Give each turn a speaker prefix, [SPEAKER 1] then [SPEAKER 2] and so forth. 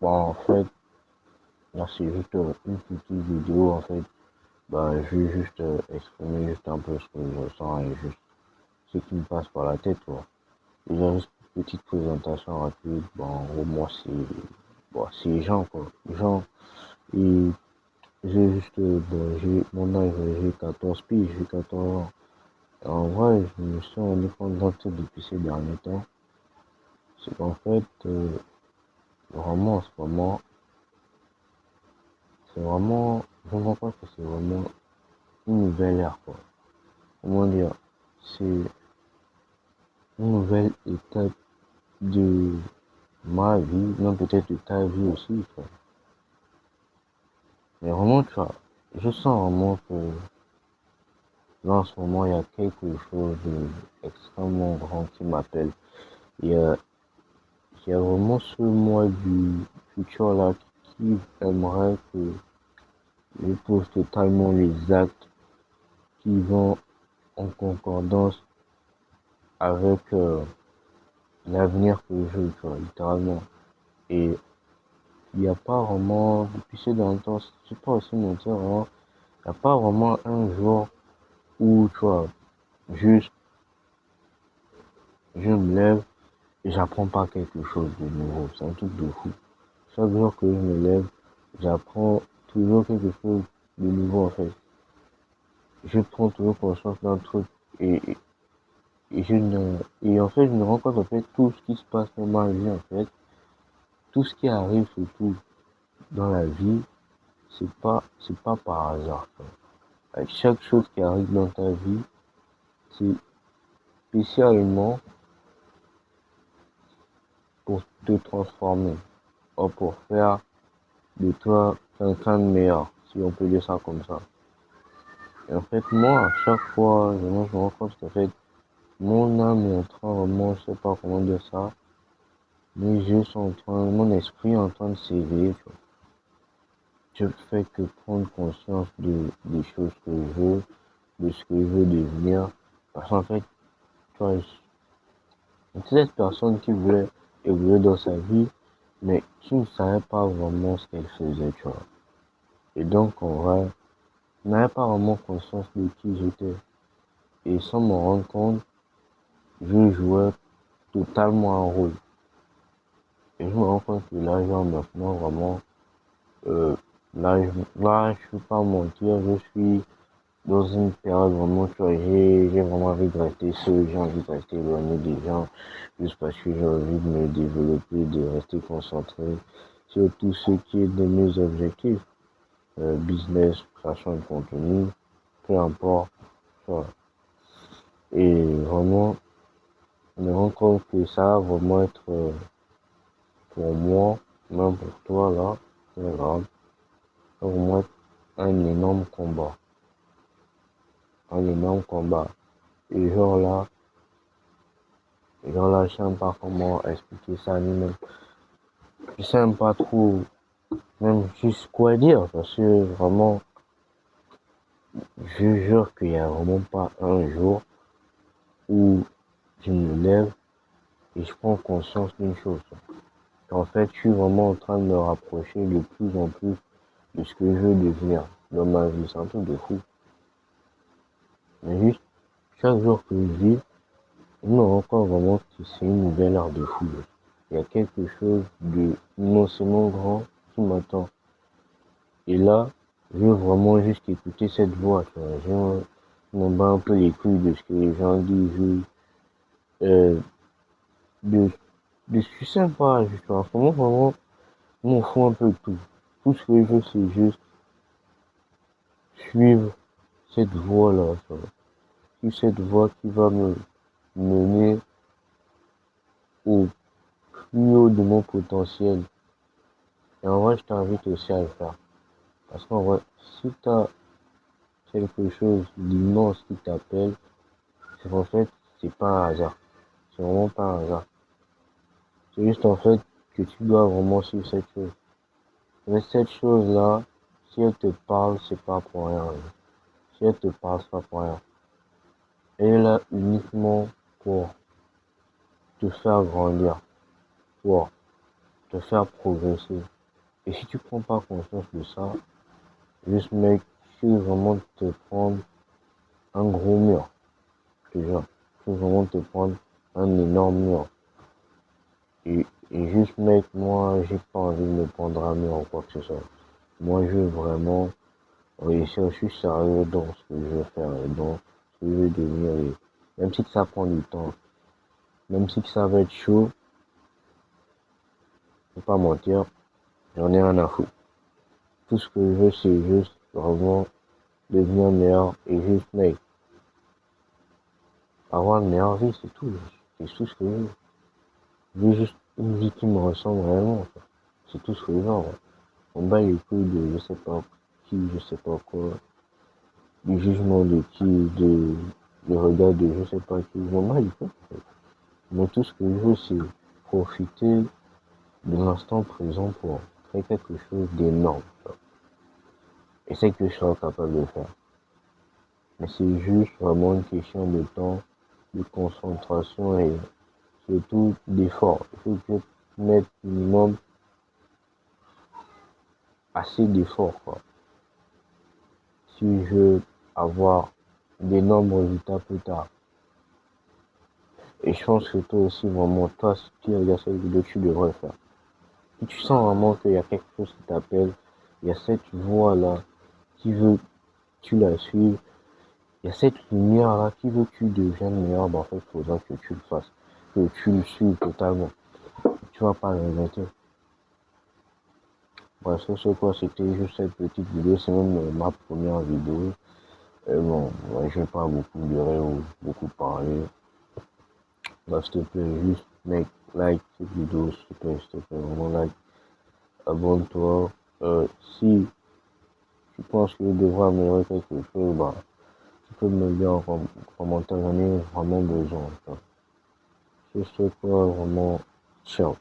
[SPEAKER 1] En fait, là, c'est juste une petite vidéo, en fait. Je vais juste exprimer juste un peu ce que je ressens et juste ce qui me passe par la tête, quoi. Déjà, juste une petite présentation rapide. En gros, moi, c'est Jean, quoi. Jean, et j'ai juste, j'ai mon âge, j'ai 14 piges, j'ai 14 ans. Et en vrai, je me suis rendu compte d'un truc depuis ces derniers temps. C'est qu'en fait, vraiment, en ce moment, je me rends compte que c'est vraiment une nouvelle ère, quoi. Comment dire, c'est une nouvelle étape de ma vie, même peut-être de ta vie aussi, quoi. Mais vraiment, tu vois, je sens vraiment que là, en ce moment, il y a quelque chose d'extrêmement grand qui m'appelle. Il y a, il y a vraiment ce moi du futur là qui aimerait que je pose totalement les actes qui vont en concordance avec l'avenir que je veux, tu vois, littéralement. Et il n'y a pas vraiment, depuis ces derniers temps, je peux pas aussi mentir, vraiment, il n'y a pas vraiment un jour où, tu vois, juste, je me lève et j'apprends pas quelque chose de nouveau. C'est un truc de fou. Chaque jour que je me lève, j'apprends toujours quelque chose de nouveau, en fait. Je prends toujours conscience d'un truc et, et, et en fait, je me rends compte, en fait, tout ce qui se passe dans ma vie, en fait, tout ce qui arrive surtout dans la vie, c'est pas par hasard, quoi. Avec chaque chose qui arrive dans ta vie, c'est spécialement pour te transformer, ou pour faire de toi quelqu'un de meilleur, si on peut dire ça comme ça. Et en fait, moi, à chaque fois, je me rends compte qu'en fait, mon âme est en train vraiment, je sais pas comment dire ça, mes yeux sont en train, mon esprit est en train de s'éveiller, tu vois. Je fais que prendre conscience des choses que je veux, de ce que je veux devenir. Parce qu'en fait, tu vois, cette personne qui voulait évoluer dans sa vie, mais qui ne savait pas vraiment ce qu'elle faisait, tu vois. Et donc, en vrai, je n'avais pas vraiment conscience de qui j'étais. Et sans me rendre compte, je jouais totalement un rôle. Et je me rends compte que là, genre, maintenant, vraiment, euh, là, je suis pas mentir, je suis dans une période vraiment, tu vois, j'ai vraiment envie de rester seul, j'ai envie de rester éloigné des gens, juste parce que j'ai envie de me développer, de rester concentré sur tout ce qui est de mes objectifs, business, création de contenu, peu importe, tu vois. Et vraiment, je me rends compte que ça va vraiment être, pour moi, même pour toi, là, c'est grave, ça va vraiment être un énorme combat, un énorme combat. Et genre là, je sais même pas comment expliquer ça ni même. Je sais même pas trop, même juste quoi dire, parce que vraiment, je jure qu'il y a vraiment pas un jour où je me lève et je prends conscience d'une chose. En fait, je suis vraiment en train de me rapprocher de plus en plus de ce que je veux devenir dans ma vie. C'est un truc de fou. Mais juste, chaque jour que je vis, je me rends compte vraiment que c'est une nouvelle ère de fou. Il y a quelque chose de immensément grand qui m'attend. Et là, je veux vraiment juste écouter cette voix, tu vois. Je m'en bats un peu les couilles de ce que les gens disent, euh, de, de ce que c'est pas, juste, en ce moment, vraiment, je m'en fous un peu de tout. Tout ce que je veux, c'est juste suivre cette voie-là, tu vois. Suivre cette voie qui va me mener au plus haut de mon potentiel. Et en vrai, je t'invite aussi à le faire. Parce qu'en vrai, si t'as quelque chose d'immense qui t'appelle, c'est qu'en fait, c'est pas un hasard. C'est vraiment pas un hasard. C'est juste en fait que tu dois vraiment suivre cette chose. Mais cette chose-là, si elle te parle, c'est pas pour rien. Si elle te parle, c'est pas pour rien. Elle est là uniquement pour te faire grandir, pour te faire progresser. Et si tu prends pas conscience de ça, juste mec, tu veux vraiment te prendre un gros mur, déjà. Tu veux vraiment te prendre un énorme mur. Et juste mec, moi, j'ai pas envie de me prendre un mur ou quoi que ce soit. Moi, je veux vraiment réussir, je suis sérieux dans ce que je veux faire et dans ce que je veux devenir. Et même si ça prend du temps, même si ça va être chaud, faut pas mentir, j'en ai rien à foutre. Tout ce que je veux, c'est juste vraiment devenir meilleur et juste, mec, avoir une meilleure vie, c'est tout. C'est tout ce que je veux. Je veux juste une vie qui me ressemble réellement. C'est tout ce que je veux. Ouais. On bat les couilles de je sais pas qui, je sais pas quoi, du jugement de qui, le regard de je sais pas qui. Je m'en bats les couilles. En fait. Moi, tout ce que je veux, c'est profiter de l'instant présent pour créer quelque chose d'énorme. Et c'est que je serai capable de faire. Mais c'est juste vraiment une question de temps, de concentration et surtout d'effort. Il faut que tu mettes minimum assez d'efforts, quoi. Si je veux avoir d'énormes résultats plus tard. Et je pense que toi aussi, vraiment, toi, si tu regardes cette vidéo, tu devrais le faire. Si tu sens vraiment qu'il y a quelque chose qui t'appelle, il y a cette voix-là qui veut que tu la suives, il y a cette lumière-là qui veut que tu deviennes meilleur, bah, en fait, il faudra que tu le fasses, que tu le suives totalement. Tu vas pas le regretter. Bref, ce quoi, c'était juste cette petite vidéo, c'est même ma première vidéo. Et bon, ouais, je vais pas beaucoup durer ou beaucoup parler. Bah, s'il te plaît, juste, mec, like cette vidéo, s'il te plaît, vraiment like. Abonne-toi. Si tu penses que je devrais améliorer quelque chose, bah, tu peux me le dire en commentaire, j'en ai vraiment besoin. C'est quoi, vraiment, ciao.